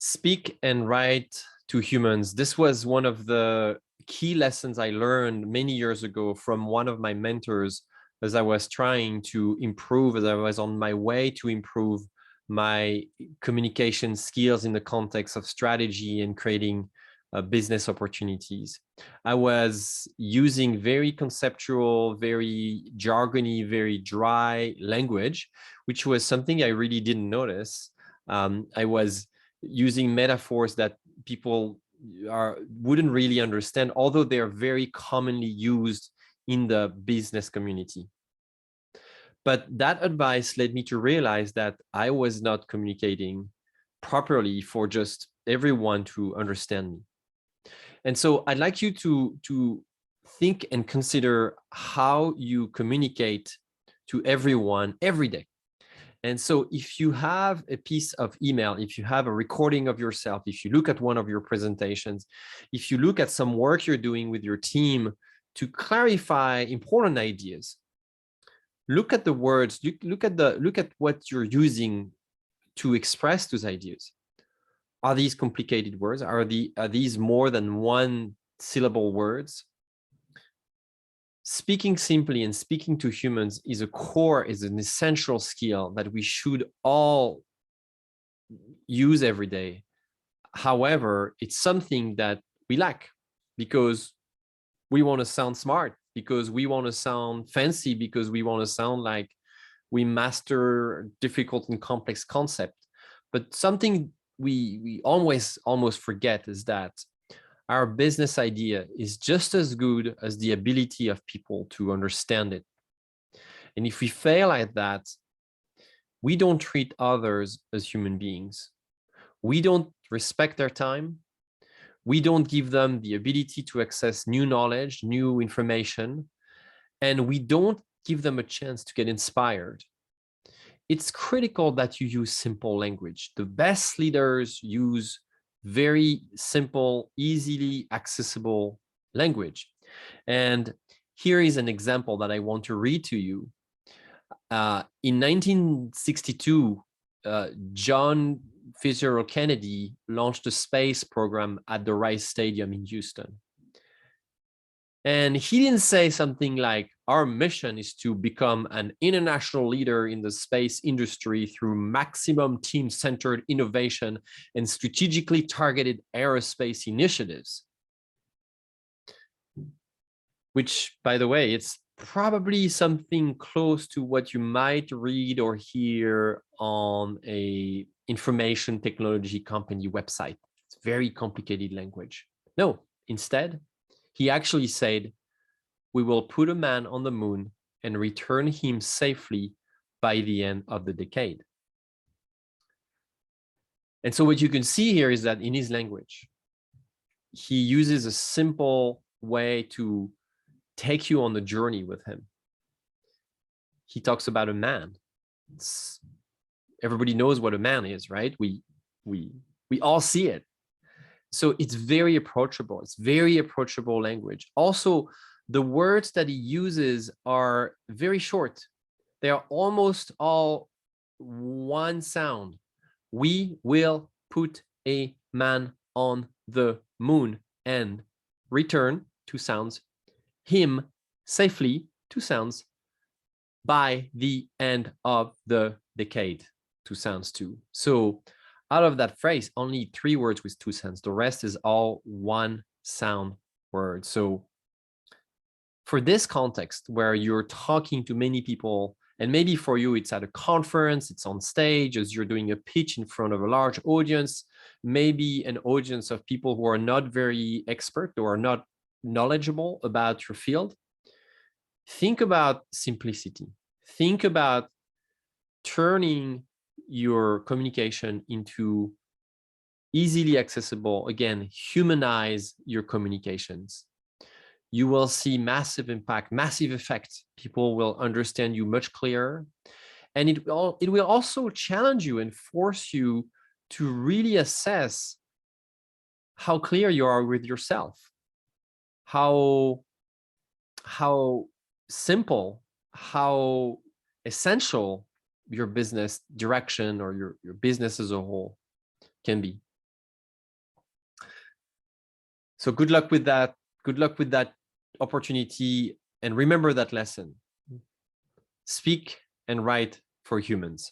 Speak and write to humans. This was one of the key lessons I learned many years ago from one of my mentors as I was trying to improve, as I was on my way to improve my communication skills in the context of strategy and creating business opportunities. I was using very conceptual, very jargony, very dry language, which was something I really didn't notice. I was using metaphors that people wouldn't really understand, although they're very commonly used in the business community. But that advice led me to realize that I was not communicating properly for just everyone to understand me. And so I'd like you to think and consider how you communicate to everyone every day. And so if you have a piece of email, if you have a recording of yourself, if you look at one of your presentations, if you look at some work you're doing with your team to clarify important ideas, look at the words, look at what you're using to express those ideas. Are these complicated words? Are these more than one syllable words? Speaking simply and speaking to humans is an essential skill that we should all use every day. However, it's something that we lack because we want to sound smart, because we want to sound fancy, because we want to sound like we master difficult and complex concept. But something we almost forget is that our business idea is just as good as the ability of people to understand it. And if we fail at that, we don't treat others as human beings. We don't respect their time. We don't give them the ability to access new knowledge, new information, and we don't give them a chance to get inspired. It's critical that you use simple language. The best leaders use very simple, easily accessible language. And here is an example that I want to read to you. In 1962, John Fitzgerald Kennedy launched a space program at the Rice Stadium in Houston. And he didn't say something like, our mission is to become an international leader in the space industry through maximum team-centered innovation and strategically targeted aerospace initiatives. Which, by the way, it's probably something close to what you might read or hear on a information technology company website. It's very complicated language. No, instead, he actually said, we will put a man on the moon and return him safely by the end of the decade. And so what you can see here is that in his language, he uses a simple way to take you on the journey with him. He talks about a man. Everybody knows what a man is, right? We all see it. So it's very approachable. It's very approachable language. Also, the words that he uses are very short. They are almost all one sound. We will put a man on the moon and return, two sounds, him safely, two sounds, by the end of the decade, two sounds too. So out of that phrase, only 3 words with 2 sounds. The rest is all one sound word. So for this context where you're talking to many people, and maybe for you, it's at a conference, it's on stage as you're doing a pitch in front of a large audience, maybe an audience of people who are not very expert or are not knowledgeable about your field, think about simplicity. Think about turning your communication into easily accessible. Again, humanize your communications. You will see massive impact, massive effect. People will understand you much clearer. And it will also challenge you and force you to really assess how clear you are with yourself, how simple, how essential your business direction or your business as a whole can be. So good luck with that. Good luck with that opportunity. And remember that lesson. Speak and write for humans.